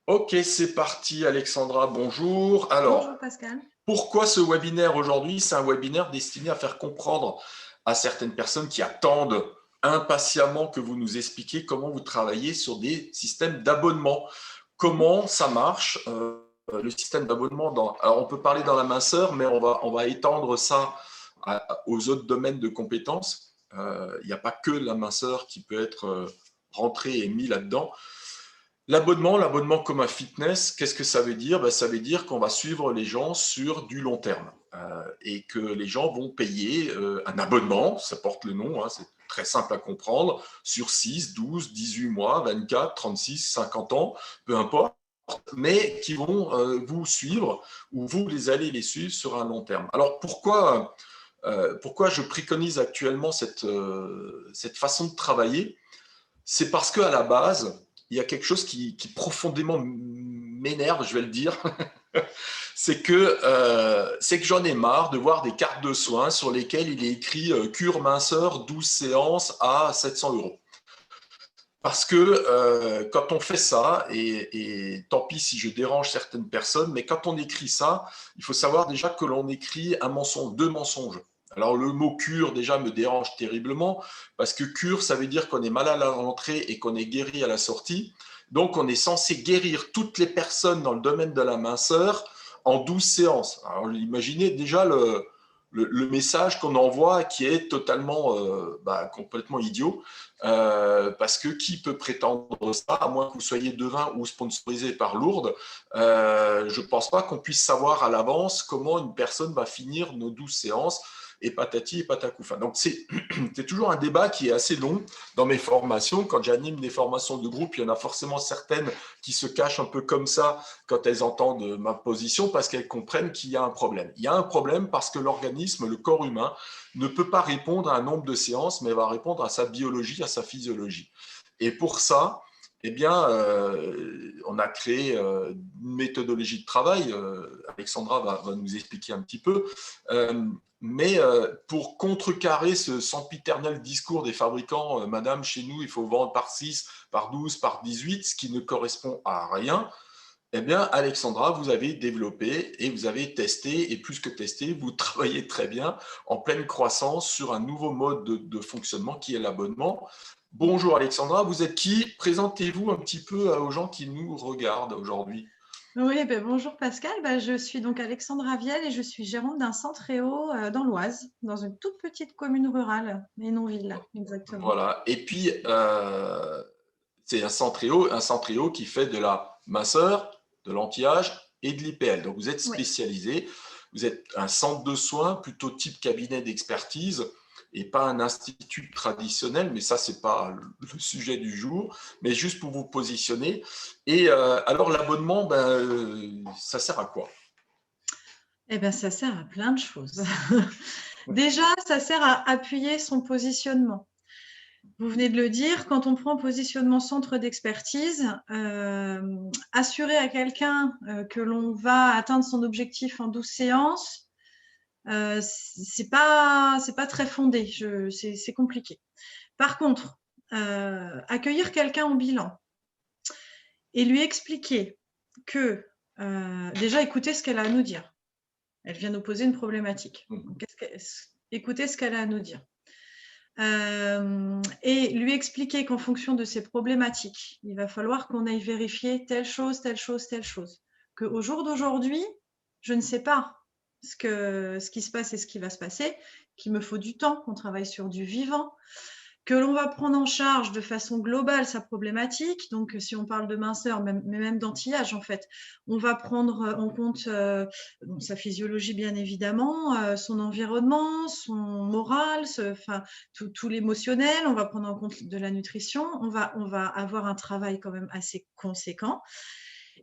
Ok, c'est parti Alexandra, bonjour. Bonjour Alors, Pascal. pourquoi ce webinaire aujourd'hui? C'est un webinaire destiné à faire comprendre à certaines personnes qui attendent impatiemment que vous nous expliquiez comment vous travaillez sur des systèmes d'abonnement. Comment ça marche, le système d'abonnement alors on peut parler dans la minceur, mais on va étendre ça aux autres domaines de compétences. Il n'y a pas que la minceur qui peut être rentrée et mis là-dedans. L'abonnement comme un fitness, qu'est-ce que ça veut dire? Ben, ça veut dire qu'on va suivre les gens sur du long terme et que les gens vont payer un abonnement, ça porte le nom, hein, c'est très simple à comprendre, sur 6, 12, 18 mois, 24, 36, 50 ans, peu importe, mais qui vont vous suivre ou vous les allez les suivre sur un long terme. Alors pourquoi je préconise actuellement cette façon de travailler? C'est parce qu'à la base, il y a quelque chose qui profondément m'énerve, je vais le dire. C'est que j'en ai marre de voir des cartes de soins sur lesquelles il est écrit cure minceur 12 séances à 700 euros. Parce que quand on fait ça, et tant pis si je dérange certaines personnes, mais quand on écrit ça, il faut savoir déjà que l'on écrit un mensonge, deux mensonges. Alors le mot cure déjà me dérange terriblement, parce que cure, ça veut dire qu'on est malade à l'entrée et qu'on est guéri à la sortie. Donc on est censé guérir toutes les personnes dans le domaine de la minceur en 12 séances. Alors imaginez déjà le message qu'on envoie qui est totalement, complètement idiot. Parce que qui peut prétendre ça, à moins que vous soyez devin ou sponsorisé par Lourdes. Je ne pense pas qu'on puisse savoir à l'avance comment une personne va finir nos 12 séances, et patati et patacoufa. Donc c'est toujours un débat qui est assez long dans mes formations. Quand j'anime des formations de groupe, il y en a forcément certaines qui se cachent un peu comme ça quand elles entendent ma position, parce qu'elles comprennent qu'il y a un problème. Il y a un problème parce que l'organisme, le corps humain, ne peut pas répondre à un nombre de séances, mais va répondre à sa biologie, à sa physiologie. Et pour ça, eh bien, on a créé une méthodologie de travail. Alexandra va nous expliquer un petit peu. Mais pour contrecarrer ce sempiternel discours des fabricants, madame, chez nous, il faut vendre par 6, par 12, par 18, ce qui ne correspond à rien. Eh bien, Alexandra, vous avez développé et vous avez testé, et plus que testé, vous travaillez très bien en pleine croissance sur un nouveau mode de fonctionnement qui est l'abonnement. Bonjour Alexandra, vous êtes qui? Présentez-vous un petit peu aux gens qui nous regardent aujourd'hui. Oui, bonjour Pascal. Je suis donc Alexandra Vielle et je suis gérante d'un centre EO dans l'Oise, dans une toute petite commune rurale et non ville, exactement. Voilà. Et puis, c'est un centre EO qui fait de la minceur, de l'anti-âge et de l'IPL. Donc, vous êtes Oui. spécialisé, vous êtes un centre de soins, plutôt type cabinet d'expertise, et pas un institut traditionnel, mais ça, c'est pas le sujet du jour, mais juste pour vous positionner. Et alors, l'abonnement, ça sert à quoi? Eh bien, ça sert à plein de choses. Déjà, ça sert à appuyer son positionnement. Vous venez de le dire, quand on prend positionnement centre d'expertise, assurer à quelqu'un que l'on va atteindre son objectif en 12 séances, c'est pas très fondé, c'est compliqué. Par contre, accueillir quelqu'un au bilan et lui expliquer que déjà écouter ce qu'elle a à nous dire. Elle vient nous poser une problématique. Donc, écouter ce qu'elle a à nous dire. Et lui expliquer qu'en fonction de ses problématiques, il va falloir qu'on aille vérifier telle chose, telle chose, telle chose. Qu'au jour d'aujourd'hui, je ne sais pas ce qui se passe et ce qui va se passer, qu'il me faut du temps, qu'on travaille sur du vivant, que l'on va prendre en charge de façon globale sa problématique. Donc, si on parle de minceur, mais même d'anti-âge, en fait, on va prendre en compte sa physiologie, bien évidemment, son environnement, son moral, tout l'émotionnel. On va prendre en compte de la nutrition. On va avoir un travail quand même assez conséquent.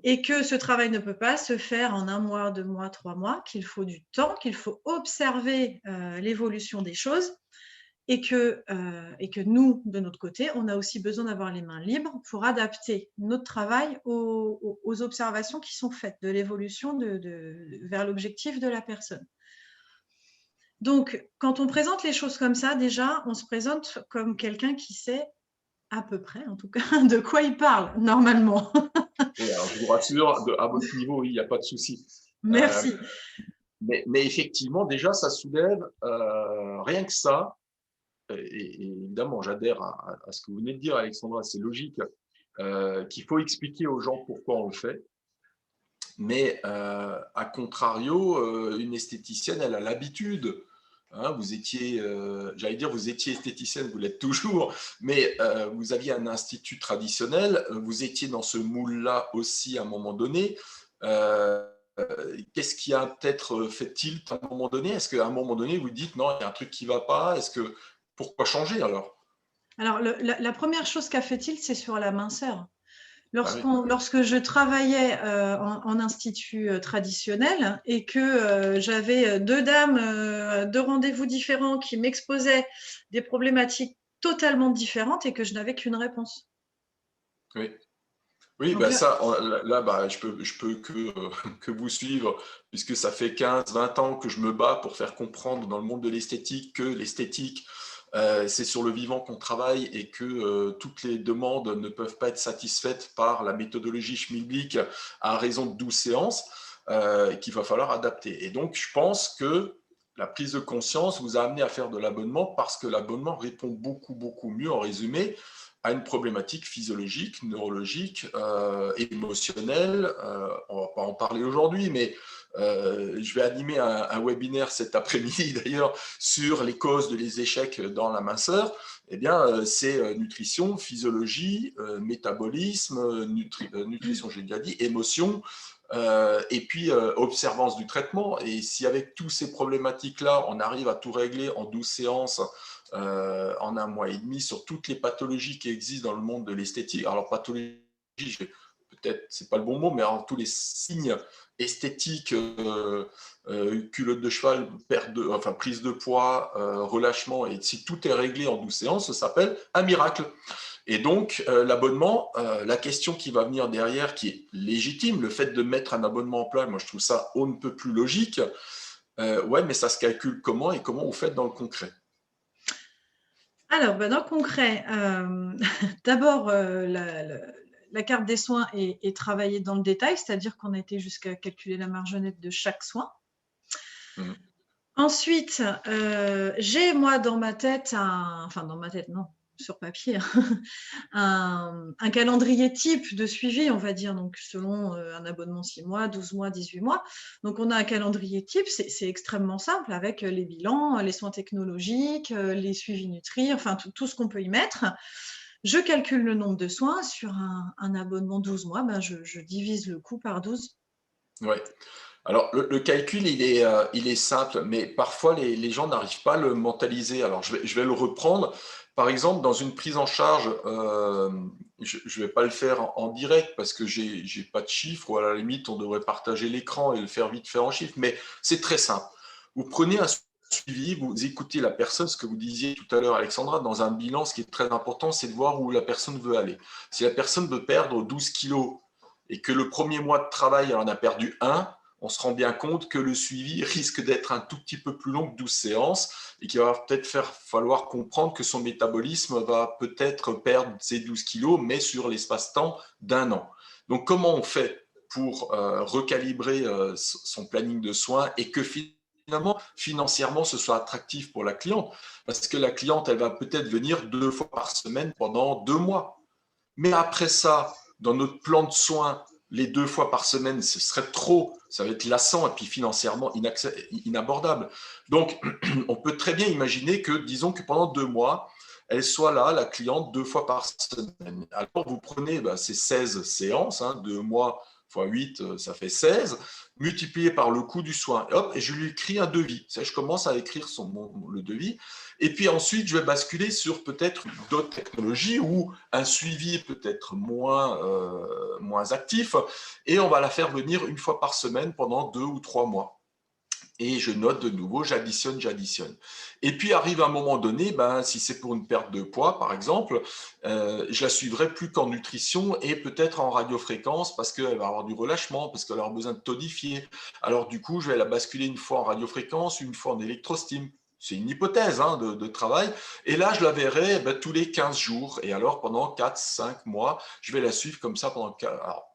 Et que ce travail ne peut pas se faire en 1 mois, 2 mois, 3 mois, qu'il faut du temps, qu'il faut observer l'évolution des choses. Et que nous, de notre côté, on a aussi besoin d'avoir les mains libres pour adapter notre travail aux observations qui sont faites de l'évolution vers l'objectif de la personne. Donc, quand on présente les choses comme ça, déjà, on se présente comme quelqu'un qui sait à peu près, en tout cas, de quoi il parle, normalement. Oui, alors je vous rassure, à votre niveau, oui, il n'y a pas de souci. Euh, Merci. mais effectivement, déjà, ça soulève rien que ça. Et évidemment, j'adhère à ce que vous venez de dire, Alexandra, c'est logique, qu'il faut expliquer aux gens pourquoi on le fait. Mais à contrario, une esthéticienne, elle a l'habitude. Hein, vous étiez, j'allais dire, vous étiez esthéticienne, vous l'êtes toujours, mais vous aviez un institut traditionnel, vous étiez dans ce moule-là aussi à un moment donné. Qu'est-ce qui a peut-être fait tilt à un moment donné? Est-ce qu'à un moment donné, vous dites non, il y a un truc qui ne va pas? Pourquoi changer alors? Alors, la première chose qu'a fait-il, c'est sur la minceur. Ah oui. Lorsque je travaillais en institut traditionnel et que j'avais deux dames, deux rendez-vous différents qui m'exposaient des problématiques totalement différentes et que je n'avais qu'une réponse. Oui. Oui, Donc bah là, ça, là, bah, je peux que vous suivre, puisque ça fait 15, 20 ans que je me bats pour faire comprendre dans le monde de l'esthétique que l'esthétique, c'est sur le vivant qu'on travaille et que toutes les demandes ne peuvent pas être satisfaites par la méthodologie schmilblick à raison de 12 séances, qu'il va falloir adapter. Et donc, je pense que la prise de conscience vous a amené à faire de l'abonnement parce que l'abonnement répond beaucoup, beaucoup mieux, en résumé, à une problématique physiologique, neurologique, émotionnelle. On ne va pas en parler aujourd'hui, mais je vais animer un webinaire cet après-midi d'ailleurs sur les causes des échecs dans la minceur. Eh bien, c'est nutrition, physiologie, métabolisme, nutrition, j'ai déjà dit, émotion, et puis observance du traitement. Et si avec toutes ces problématiques-là, on arrive à tout régler en 12 séances, en un mois et demi, sur toutes les pathologies qui existent dans le monde de l'esthétique. Alors, pathologie, peut-être, c'est pas le bon mot, mais en tous les signes esthétiques, culotte de cheval, prise de poids, relâchement, et si tout est réglé en 12 séances, ça s'appelle un miracle. Et donc, l'abonnement, la question qui va venir derrière, qui est légitime, le fait de mettre un abonnement en place, moi je trouve ça on ne peut plus logique. Ouais, mais ça se calcule comment et comment vous faites dans le concret? alors, dans le concret, d'abord, la carte des soins est travaillée dans le détail, c'est-à-dire qu'on a été jusqu'à calculer la marge nette de chaque soin. Mmh. Ensuite, j'ai moi dans ma tête, enfin dans ma tête non, sur papier, un calendrier type de suivi, on va dire, donc selon un abonnement 6 mois, 12 mois, 18 mois. Donc on a un calendrier type, c'est extrêmement simple avec les bilans, les soins technologiques, les suivis nutri, enfin tout ce qu'on peut y mettre. Je calcule le nombre de soins sur un abonnement 12 mois, ben je divise le coût par 12. Ouais. Alors, le calcul, il est simple, mais parfois les gens n'arrivent pas à le mentaliser. Alors, je vais le reprendre. Par exemple, dans une prise en charge, je ne vais pas le faire en direct parce que j'ai pas de chiffres, ou à la limite, on devrait partager l'écran et le faire vite fait en chiffres, mais c'est très simple. Vous prenez un suivi, vous écoutez la personne, ce que vous disiez tout à l'heure, Alexandra, dans un bilan, ce qui est très important, c'est de voir où la personne veut aller. Si la personne veut perdre 12 kilos et que le premier mois de travail, elle en a perdu un, on se rend bien compte que le suivi risque d'être un tout petit peu plus long que 12 séances et qu'il va peut-être falloir comprendre que son métabolisme va peut-être perdre ses 12 kilos, mais sur l'espace-temps d'un an. Donc, comment on fait pour recalibrer son planning de soins et que finalement, financièrement, ce soit attractif pour la cliente? Parce que la cliente, elle va peut-être venir 2 fois par semaine pendant 2 mois. Mais après ça, dans notre plan de soins, les 2 fois par semaine, ce serait trop, ça va être lassant et puis financièrement inabordable. Donc, on peut très bien imaginer que, disons que pendant 2 mois, elle soit là, la cliente, 2 fois par semaine. Alors, vous prenez ces 16 séances, 2 mois fois 8, ça fait 16, multiplié par le coût du soin. Et hop, et je lui écris un devis. Je commence à écrire le devis. Et puis ensuite, je vais basculer sur peut-être d'autres technologies ou un suivi peut-être moins actif. Et on va la faire venir 1 fois par semaine pendant 2 ou 3 mois. Et je note de nouveau, j'additionne, j'additionne. Et puis arrive un moment donné, si c'est pour une perte de poids, par exemple, je la suivrai plus qu'en nutrition et peut-être en radiofréquence parce qu'elle va avoir du relâchement, parce qu'elle va avoir besoin de tonifier. Alors du coup, je vais la basculer une fois en radiofréquence, une fois en électrostime. C'est une hypothèse de travail. Et là, je la verrai tous les 15 jours. Et alors, pendant 4, 5 mois, je vais la suivre comme ça pendant 4. Alors,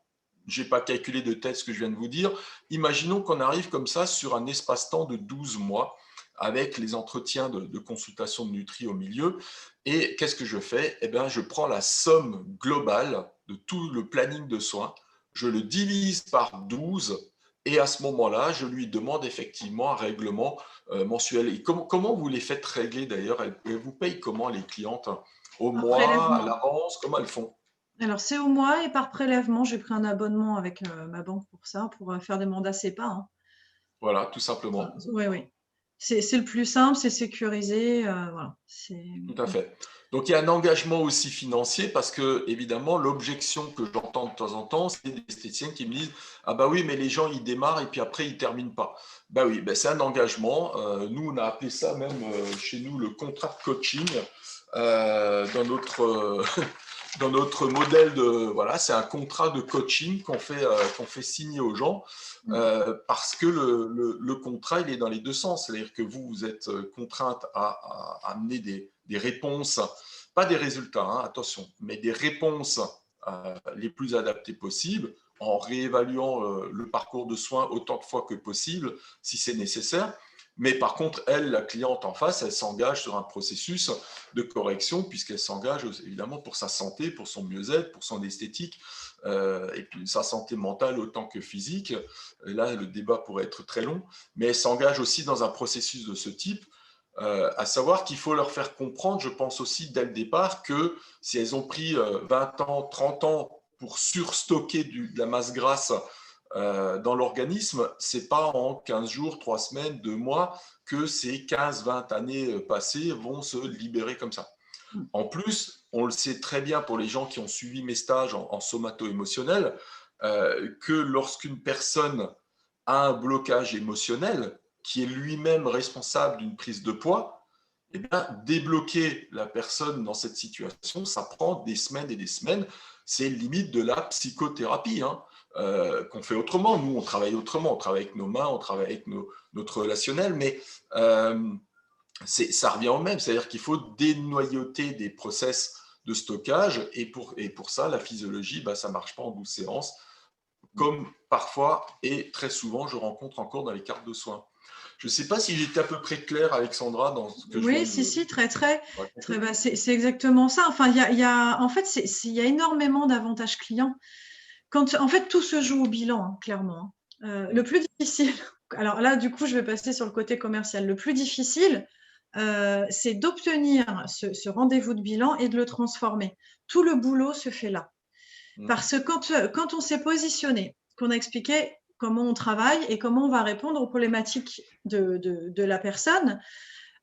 je n'ai pas calculé de tête ce que je viens de vous dire. Imaginons qu'on arrive comme ça sur un espace-temps de 12 mois avec les entretiens de consultation de Nutri au milieu. Et qu'est-ce que je fais? Eh bien, je prends la somme globale de tout le planning de soins, je le divise par 12 et à ce moment-là, je lui demande effectivement un règlement mensuel. Et comment vous les faites régler d'ailleurs? Elles vous payent comment les clientes? Au Par mois, à prélèvement. l'avance? Comment elles font? Alors, c'est au mois et par prélèvement. J'ai pris un abonnement avec ma banque pour ça, pour faire des mandats CEPA, hein. Voilà, tout simplement. Oui, oui. C'est le plus simple, c'est sécurisé. Voilà. Tout à fait. Donc il y a un engagement aussi financier parce que évidemment l'objection que j'entends de temps en temps, c'est des esthéticiens qui me disent ah bah oui mais les gens ils démarrent et puis après ils terminent pas. Bah oui, bah c'est un engagement. Nous on a appelé ça même chez nous le contrat de coaching dans notre dans notre modèle de voilà c'est un contrat de coaching qu'on fait signer aux gens parce que le contrat il est dans les deux sens, c'est-à-dire que vous êtes contrainte à amener des réponses, pas des résultats, hein, attention, mais des réponses les plus adaptées possibles, en réévaluant le parcours de soins autant de fois que possible, si c'est nécessaire. Mais par contre, elle, la cliente en face, elle s'engage sur un processus de correction, puisqu'elle s'engage évidemment pour sa santé, pour son mieux-être, pour son esthétique, et puis sa santé mentale autant que physique. Et là, le débat pourrait être très long, mais elle s'engage aussi dans un processus de ce type à savoir qu'il faut leur faire comprendre, je pense aussi dès le départ, que si elles ont pris 20 ans, 30 ans pour surstocker de la masse grasse dans l'organisme, c'est pas en 15 jours, 3 semaines, 2 mois que ces 15, 20 années passées vont se libérer comme ça. En plus, on le sait très bien pour les gens qui ont suivi mes stages en somato-émotionnel, que lorsqu'une personne a un blocage émotionnel, qui est lui-même responsable d'une prise de poids, eh bien, débloquer la personne dans cette situation, ça prend des semaines et des semaines. C'est limite de la psychothérapie hein, qu'on fait autrement. Nous, on travaille autrement. On travaille avec nos mains, on travaille avec notre relationnel, mais ça revient au même. C'est-à-dire qu'il faut dénoyauter des process de stockage et pour ça, la physiologie, bah, ça ne marche pas en 12 séances, comme parfois et très souvent, je rencontre encore dans les cartes de soins. Je ne sais pas si j'étais à peu près clair, Alexandra, dans ce que je viens Oui, de si, très, très. raconter. C'est exactement ça. Enfin, en fait, il y a énormément d'avantages clients. En fait, tout se joue au bilan, hein, clairement, hein. Le plus difficile, alors là, du coup, je vais passer sur le côté commercial. Le plus difficile, c'est d'obtenir ce rendez-vous de bilan et de le transformer. Tout le boulot se fait là. Parce que quand on s'est positionné, qu'on a expliqué comment on travaille et comment on va répondre aux problématiques de la personne,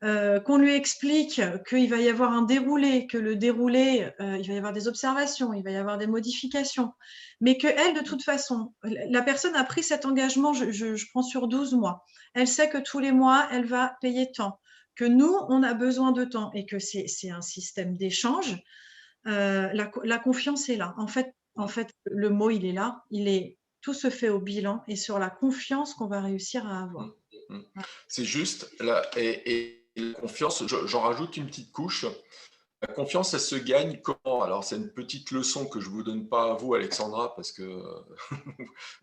qu'on lui explique qu'il va y avoir un déroulé, que le déroulé, il va y avoir des observations, il va y avoir des modifications, mais qu'elle, de toute façon, la personne a pris cet engagement, je prends sur 12 mois. Elle sait que tous les mois, elle va payer tant, que nous, on a besoin de temps et que c'est un système d'échange. La confiance est là. En fait, le mot, il est là. Tout se fait au bilan et sur la confiance qu'on va réussir à avoir. C'est juste, et la confiance, j'en rajoute une petite couche. La confiance, elle se gagne comment? Alors, c'est une petite leçon que je ne vous donne pas à vous, Alexandra, parce que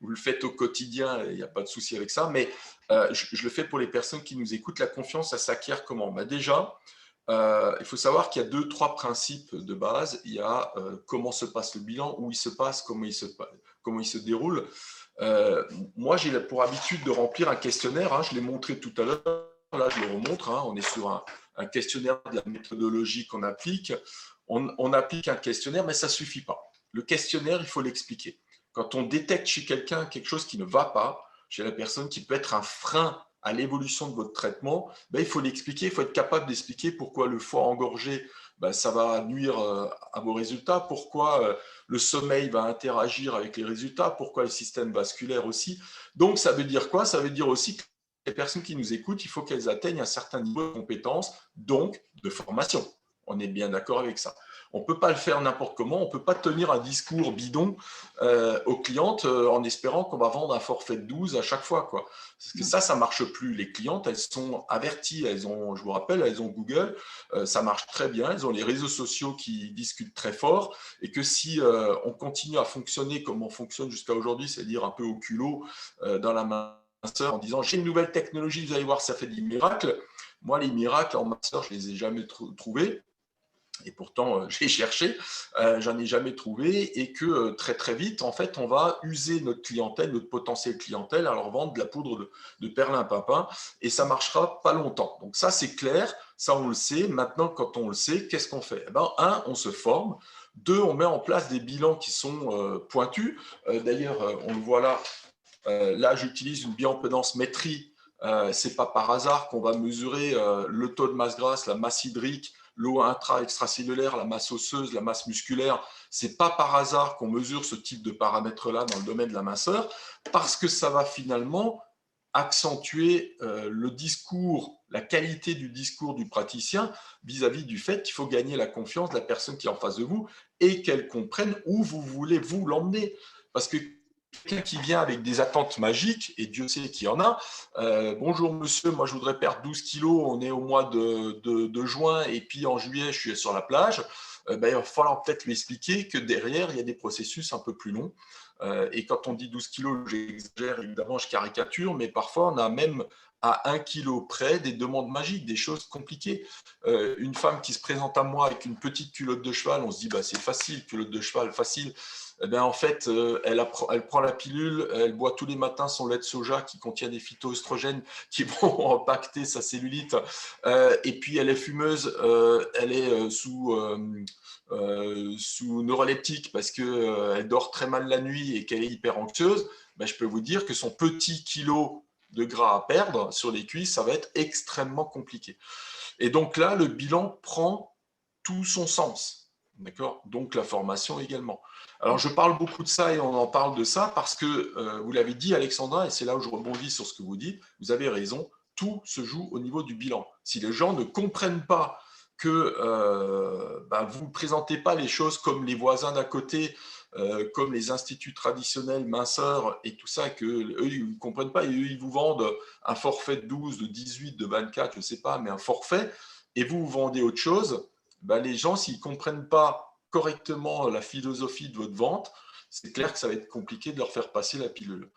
vous le faites au quotidien, il n'y a pas de souci avec ça, mais je le fais pour les personnes qui nous écoutent. La confiance, elle s'acquiert comment? Bah déjà, il faut savoir qu'il y a 2, 3 principes de base. Il y a comment se passe le bilan, où il se passe, comment il se déroule. Moi, j'ai pour habitude de remplir un questionnaire. Hein, je l'ai montré tout à l'heure. Là, je le remontre. Hein, on est sur un questionnaire de la méthodologie qu'on applique. On applique un questionnaire, mais ça ne suffit pas. Le questionnaire, il faut l'expliquer. Quand on détecte chez quelqu'un quelque chose qui ne va pas, chez la personne qui peut être un frein à l'évolution de votre traitement, ben, il faut l'expliquer, il faut être capable d'expliquer pourquoi le foie engorgé, ben, ça va nuire à vos résultats, pourquoi le sommeil va interagir avec les résultats, pourquoi le système vasculaire aussi. Donc, ça veut dire quoi? Ça veut dire aussi que les personnes qui nous écoutent, il faut qu'elles atteignent un certain niveau de compétence, donc de formation. On est bien d'accord avec ça. On ne peut pas le faire n'importe comment, on ne peut pas tenir un discours bidon aux clientes en espérant qu'on va vendre un forfait de 12 à chaque fois, quoi. Parce que ça ne marche plus. Les clientes, elles sont averties, elles ont, je vous rappelle, elles ont Google, ça marche très bien, elles ont les réseaux sociaux qui discutent très fort, et que si on continue à fonctionner comme on fonctionne jusqu'à aujourd'hui, c'est-à-dire un peu au culot dans la minceur en disant j'ai une nouvelle technologie, vous allez voir, ça fait des miracles. Moi, les miracles en minceur, je ne les ai jamais trouvés. Et pourtant, j'ai cherché, j'en ai jamais trouvé, et que très très vite, en fait, on va user notre clientèle, notre potentiel clientèle, à leur vendre de la poudre de perlimpinpin, et ça marchera pas longtemps. Donc ça, c'est clair, ça on le sait. Maintenant, quand on le sait, qu'est-ce qu'on fait? Eh ben, un, on se forme. Deux, on met en place des bilans qui sont pointus. D'ailleurs, on le voit là. Là, j'utilise une bioimpédance métrie. C'est pas par hasard qu'on va mesurer le taux de masse grasse, la masse hydrique, l'eau intra-extracellulaire, la masse osseuse, la masse musculaire. C'est pas par hasard qu'on mesure ce type de paramètres-là dans le domaine de la minceur, parce que ça va finalement accentuer le discours, la qualité du discours du praticien vis-à-vis du fait qu'il faut gagner la confiance de la personne qui est en face de vous et qu'elle comprenne où vous voulez vous l'emmener. Parce que quelqu'un qui vient avec des attentes magiques, et Dieu sait qu'il y en a, bonjour monsieur, moi je voudrais perdre 12 kilos, on est au mois de juin, et puis en juillet je suis sur la plage, il va falloir peut-être lui expliquer que derrière il y a des processus un peu plus longs. Et quand on dit 12 kilos, j'exagère, évidemment, je caricature, mais parfois on a même à 1 kilo près des demandes magiques, des choses compliquées. Une femme qui se présente à moi avec une petite culotte de cheval, on se dit bah, c'est facile, culotte de cheval, facile. Eh bien, en fait, elle prend la pilule, elle boit tous les matins son lait de soja qui contient des phytoestrogènes qui vont impacter sa cellulite. Et puis, elle est fumeuse, elle est sous neuroleptique parce qu'elle dort très mal la nuit et qu'elle est hyper anxieuse. Ben, je peux vous dire que son petit kilo de gras à perdre sur les cuisses, ça va être extrêmement compliqué. Et donc là, le bilan prend tout son sens. D'accord? Donc la formation également. Alors je parle beaucoup de ça et on en parle de ça parce que vous l'avez dit, Alexandra, et c'est là où je rebondis sur ce que vous dites, vous avez raison, tout se joue au niveau du bilan. Si les gens ne comprennent pas que vous ne présentez pas les choses comme les voisins d'à côté, comme les instituts traditionnels, minceurs et tout ça, qu'eux, ils ne comprennent pas, et eux, ils vous vendent un forfait de 12, de 18, de 24, je ne sais pas, mais un forfait, et vous vendez autre chose, les gens, s'ils ne comprennent pas correctement la philosophie de votre vente, c'est clair que ça va être compliqué de leur faire passer la pilule.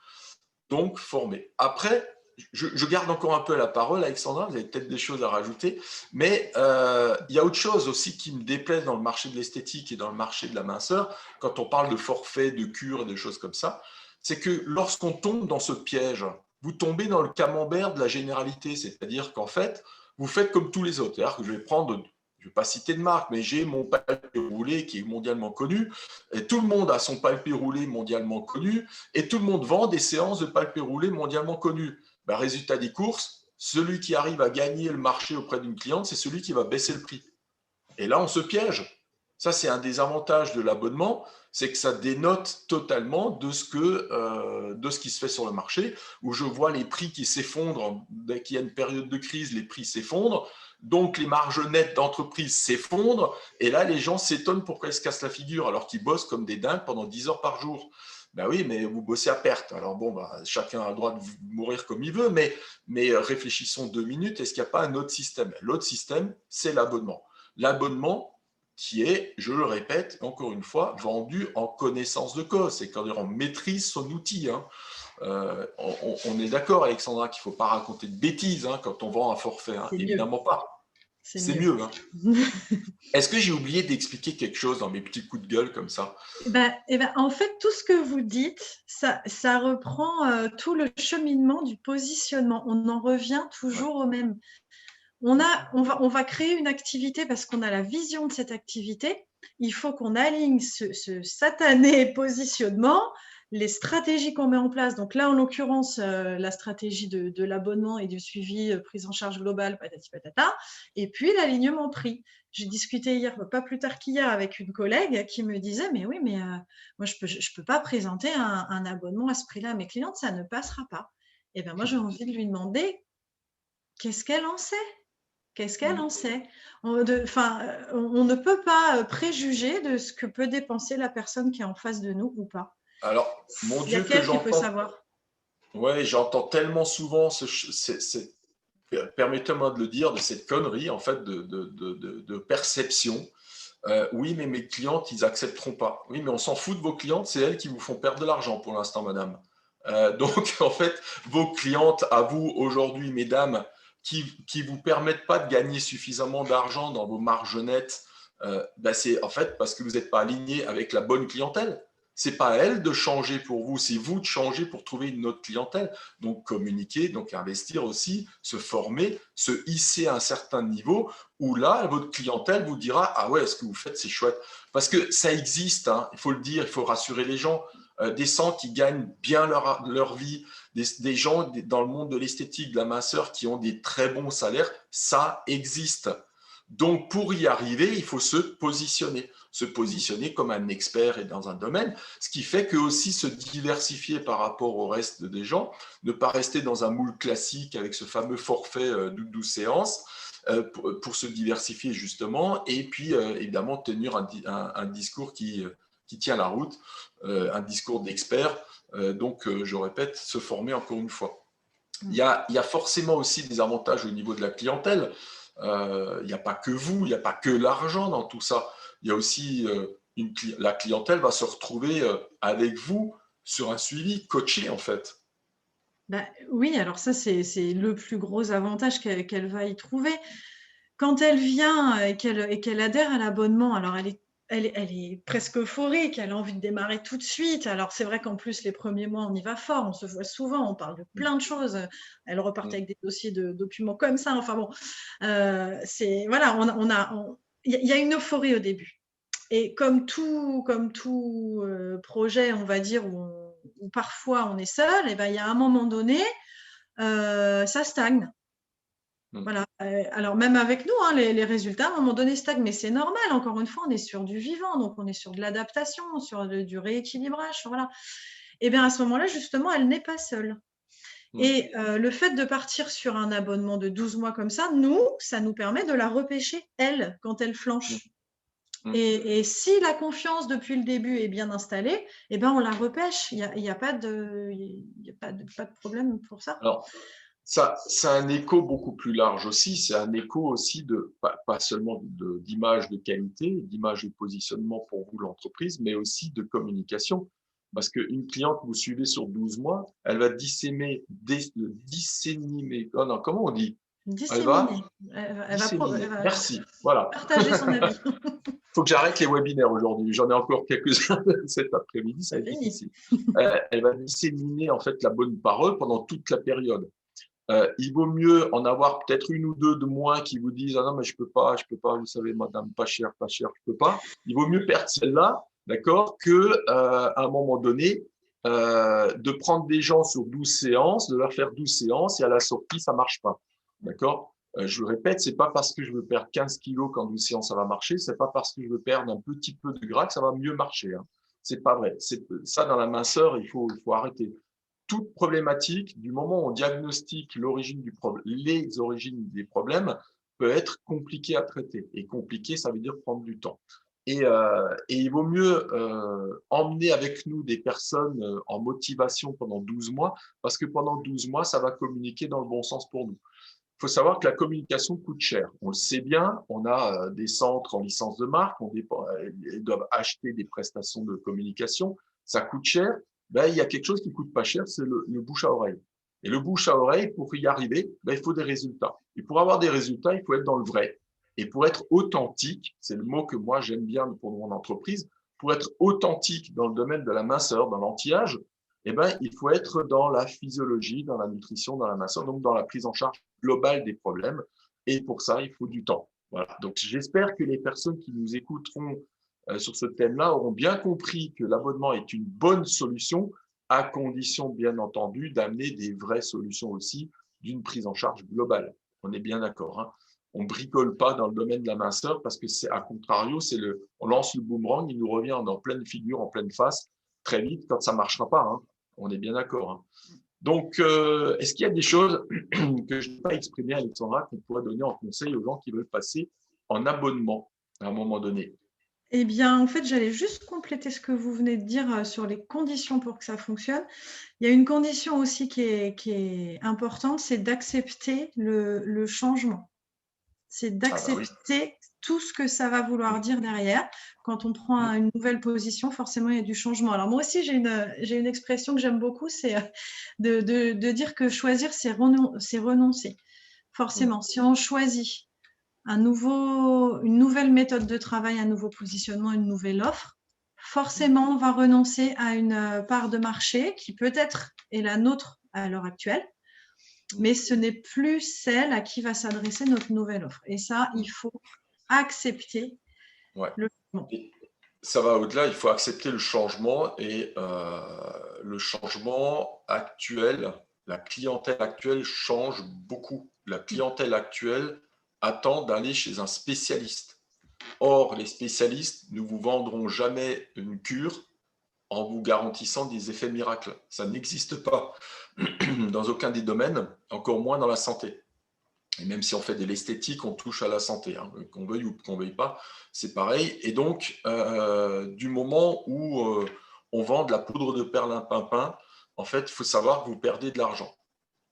Donc, former. Après, je garde encore un peu la parole, Alexandra, vous avez peut-être des choses à rajouter, mais il y a autre chose aussi qui me déplaise dans le marché de l'esthétique et dans le marché de la minceur, quand on parle de forfait, de cure et de choses comme ça, c'est que lorsqu'on tombe dans ce piège, vous tombez dans le camembert de la généralité, c'est-à-dire qu'en fait, vous faites comme tous les autres. C'est-à-dire que je vais prendre, je ne vais pas citer de marque, mais j'ai mon palpé roulé qui est mondialement connu, et tout le monde a son palpé roulé mondialement connu, et tout le monde vend des séances de palpé roulé mondialement connues. Résultat des courses, celui qui arrive à gagner le marché auprès d'une cliente, c'est celui qui va baisser le prix. Et là, on se piège. Ça, c'est un des avantages de l'abonnement, c'est que ça dénote totalement de ce qui se fait sur le marché, où je vois les prix qui s'effondrent. Dès qu'il y a une période de crise, les prix s'effondrent. Donc, les marges nettes d'entreprise s'effondrent. Et là, les gens s'étonnent pourquoi ils se cassent la figure, alors qu'ils bossent comme des dingues pendant 10 heures par jour. Ben oui, mais vous bossez à perte. Alors bon, chacun a le droit de mourir comme il veut, mais réfléchissons 2 minutes. Est-ce qu'il n'y a pas un autre système? L'autre système, c'est l'abonnement. L'abonnement qui est, je le répète encore une fois, vendu en connaissance de cause, c'est quand on maîtrise son outil. Hein. On est d'accord, Alexandra, qu'il ne faut pas raconter de bêtises quand on vend un forfait. Hein. Évidemment pas. C'est mieux. Hein. Est-ce que j'ai oublié d'expliquer quelque chose dans mes petits coups de gueule comme ça? En fait, tout ce que vous dites, ça reprend tout le cheminement du positionnement. On en revient toujours au même. On va créer une activité parce qu'on a la vision de cette activité. Il faut qu'on aligne ce satané positionnement, les stratégies qu'on met en place. Donc là, en l'occurrence, la stratégie de l'abonnement et du suivi, prise en charge globale, patati patata, et puis l'alignement prix. J'ai discuté hier, pas plus tard qu'hier, avec une collègue qui me disait, mais oui, mais moi, je peux pas présenter un abonnement à ce prix-là à mes clientes, ça ne passera pas. Et bien moi, j'ai envie de lui demander, qu'est-ce qu'elle en sait? Qu'est-ce qu'elle en sait? On ne peut pas préjuger de ce que peut dépenser la personne qui est en face de nous ou pas. Alors, mon Il n'y a Dieu, que qu'elle qui peut j'entends, savoir. ouais, j'entends tellement souvent permettez-moi de le dire, de cette connerie en fait de perception. Oui, mais mes clientes, ils accepteront pas. Oui, mais on s'en fout de vos clientes, c'est elles qui vous font perdre de l'argent pour l'instant, madame. Donc, en fait, vos clientes, à vous aujourd'hui, mesdames, qui vous permettent pas de gagner suffisamment d'argent dans vos marges nettes, c'est en fait parce que vous n'êtes pas aligné avec la bonne clientèle. C'est pas à elle de changer pour vous, c'est vous de changer pour trouver une autre clientèle. Donc communiquer, donc investir aussi, se former, se hisser à un certain niveau où là, votre clientèle vous dira ah ouais, ce que vous faites, c'est chouette. Parce que ça existe, hein, il faut le dire, il faut rassurer les gens. Des gens qui gagnent bien leur vie, des gens dans le monde de l'esthétique, de la minceur, qui ont des très bons salaires, ça existe. Donc, pour y arriver, il faut se positionner comme un expert et dans un domaine, ce qui fait que aussi se diversifier par rapport au reste des gens, ne pas rester dans un moule classique avec ce fameux forfait de 12 séances, pour se diversifier justement, et puis évidemment tenir un discours qui tient la route, un discours d'expert. Donc, je répète, se former encore une fois. Il y a forcément aussi des avantages au niveau de la clientèle. Il n'y a pas que vous, il n'y a pas que l'argent dans tout ça. Il y a aussi la clientèle va se retrouver avec vous sur un suivi coaché en fait. Oui, alors ça, c'est le plus gros avantage qu'elle va y trouver. Quand elle vient et qu'elle adhère à l'abonnement, alors elle est presque euphorique, elle a envie de démarrer tout de suite. Alors c'est vrai qu'en plus, les premiers mois, on y va fort, on se voit souvent, on parle de plein de choses. Elle repart avec des dossiers de documents comme ça. Enfin bon, voilà, il y a une euphorie au début. Et comme tout projet, on va dire, où parfois on est seul, et ben, il y a un moment donné, ça stagne. Voilà. Alors même avec nous, hein, les résultats, à un moment donné, stagnent, mais c'est normal. Encore une fois, on est sur du vivant, donc on est sur de l'adaptation, sur du rééquilibrage. Voilà. Et bien à ce moment-là, justement, elle n'est pas seule. Et le fait de partir sur un abonnement de 12 mois comme ça nous permet de la repêcher, elle, quand elle flanche. Et si la confiance depuis le début est bien installée, eh ben on la repêche. Il y a pas de problème pour ça. Alors, ça, c'est un écho beaucoup plus large aussi. C'est un écho aussi pas seulement d'image de qualité, d'image de positionnement pour vous, l'entreprise, mais aussi de communication. Parce qu'une cliente que vous suivez sur 12 mois, elle va disséminer, oh non, comment on dit? Elle va Disséminer. disséminer. Elle va Merci. Voilà. partager son avis. Faut que j'arrête les webinaires aujourd'hui. J'en ai encore quelques-uns cet après-midi, ça va C'est être fini. difficile. Elle va disséminer en fait la bonne parole pendant toute la période. Il vaut mieux en avoir peut-être une ou deux de moins qui vous disent ah non mais je peux pas, vous savez madame, pas cher, je peux pas. Il vaut mieux perdre celle-là, d'accord, que à un moment donné de prendre des gens sur 12 séances, de leur faire 12 séances et à la sortie ça marche pas, d'accord. Je le répète, c'est pas parce que je veux perdre 15 kilos qu'en 12 séances ça va marcher, c'est pas parce que je veux perdre un petit peu de gras que ça va mieux marcher. Hein. C'est pas vrai. Ça dans la minceur, il faut arrêter. Toute problématique, du moment où on diagnostique l'origine du problème, les origines des problèmes, peut être compliqué à traiter. Et compliqué, ça veut dire prendre du temps. Et il vaut mieux emmener avec nous des personnes en motivation pendant 12 mois, parce que pendant 12 mois, ça va communiquer dans le bon sens pour nous. Il faut savoir que la communication coûte cher. On le sait bien, on a des centres en licence de marque, ils doivent acheter des prestations de communication, ça coûte cher. Ben, il y a quelque chose qui coûte pas cher, c'est le bouche à oreille. Et le bouche à oreille, pour y arriver, ben, il faut des résultats. Et pour avoir des résultats, il faut être dans le vrai. Et pour être authentique, c'est le mot que moi j'aime bien pour mon entreprise, pour être authentique dans le domaine de la minceur, dans l'anti-âge, eh ben, il faut être dans la physiologie, dans la nutrition, dans la minceur, donc dans la prise en charge globale des problèmes. Et pour ça, il faut du temps. Voilà. Donc, j'espère que les personnes qui nous écouteront sur ce thème-là auront bien compris que l'abonnement est une bonne solution, à condition, bien entendu, d'amener des vraies solutions aussi d'une prise en charge globale. On est bien d'accord. Hein. On ne bricole pas dans le domaine de la minceur parce que c'est à contrario, on lance le boomerang, il nous revient en pleine figure, en pleine face, très vite quand ça ne marchera pas. Hein. On est bien d'accord. Hein. Donc, est-ce qu'il y a des choses que je n'ai pas exprimées, Alexandra, qu'on pourrait donner en conseil aux gens qui veulent passer en abonnement à un moment donné? Eh bien, en fait, j'allais juste compléter ce que vous venez de dire sur les conditions pour que ça fonctionne. Il y a une condition aussi qui est importante, c'est d'accepter le changement. C'est Ah bah oui. d'accepter tout ce que ça va vouloir dire derrière. Quand on prend une nouvelle position, forcément, il y a du changement. Alors moi aussi, j'ai une expression que j'aime beaucoup, c'est de dire que choisir, c'est renoncer. Forcément, si on choisit une nouvelle méthode de travail, un nouveau positionnement, une nouvelle offre, forcément, on va renoncer à une part de marché qui peut-être est la nôtre à l'heure actuelle, mais ce n'est plus celle à qui va s'adresser notre nouvelle offre. Et ça, il faut accepter Ouais. le changement. Et ça va au-delà, il faut accepter le changement et le changement actuel, la clientèle actuelle change beaucoup. La clientèle actuelle attend d'aller chez un spécialiste. Or, les spécialistes ne vous vendront jamais une cure en vous garantissant des effets miracles. Ça n'existe pas dans aucun des domaines, encore moins dans la santé. Et même si on fait de l'esthétique, on touche à la santé, hein, qu'on veuille ou qu'on veuille pas, c'est pareil. Et donc, du moment où on vend de la poudre de perlimpinpin, en fait, il faut savoir que vous perdez de l'argent.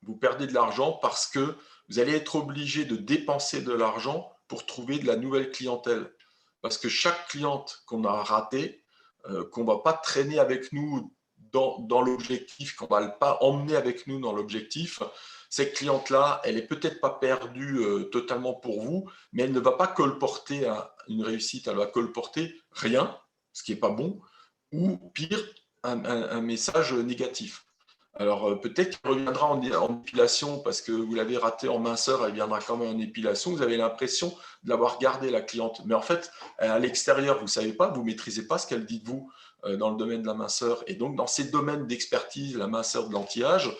Vous perdez de l'argent parce que vous allez être obligé de dépenser de l'argent pour trouver de la nouvelle clientèle. Parce que chaque cliente qu'on a ratée, qu'on ne va pas traîner avec nous dans l'objectif, qu'on ne va pas emmener avec nous dans l'objectif, cette cliente-là, elle n'est peut-être pas perdue totalement pour vous, mais elle ne va pas colporter une réussite, elle va colporter rien, ce qui n'est pas bon, ou pire, un message négatif. Alors peut-être qu'elle reviendra en épilation parce que vous l'avez raté en minceur, elle viendra quand même en épilation. Vous avez l'impression de l'avoir gardée, la cliente. Mais en fait, à l'extérieur, vous ne savez pas, vous ne maîtrisez pas ce qu'elle dit de vous dans le domaine de la minceur. Et donc, dans ces domaines d'expertise, la minceur, de l'anti-âge,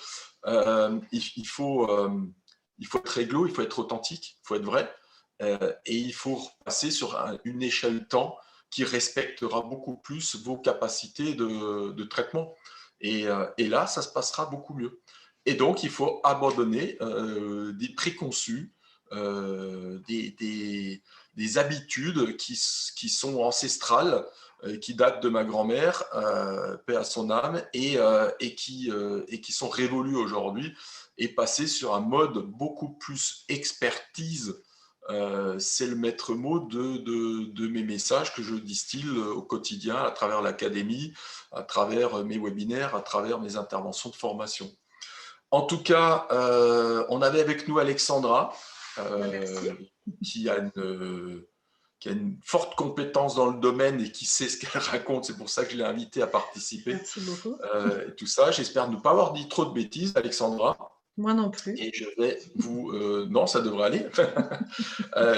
il faut être réglo, il faut être authentique, il faut être vrai. Et il faut passer sur une échelle temps qui respectera beaucoup plus vos capacités de traitement. Et là, ça se passera beaucoup mieux. Et donc, il faut abandonner des préconçus, des habitudes qui sont ancestrales, qui datent de ma grand-mère, paix à son âme, et qui sont révolues aujourd'hui, et passer sur un mode beaucoup plus expertise. C'est le maître mot de mes messages que je distille au quotidien à travers l'académie, à travers mes webinaires, à travers mes interventions de formation. En tout cas, on avait avec nous Alexandra, qui a une forte compétence dans le domaine et qui sait ce qu'elle raconte. C'est pour ça que je l'ai invitée à participer. Merci beaucoup. Et tout ça. J'espère ne pas avoir dit trop de bêtises, Alexandra. Moi non plus. Et je vais vous... non, ça devrait aller.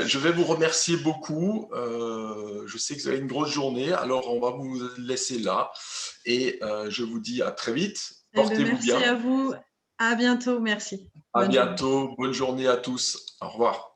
Je vais vous remercier beaucoup. Je sais que vous avez une grosse journée, alors on va vous laisser là. Et je vous dis à très vite. Portez-vous bien. Merci à vous. À bientôt. Merci. À Bonne journée. bientôt. Bonne journée à tous. Au revoir.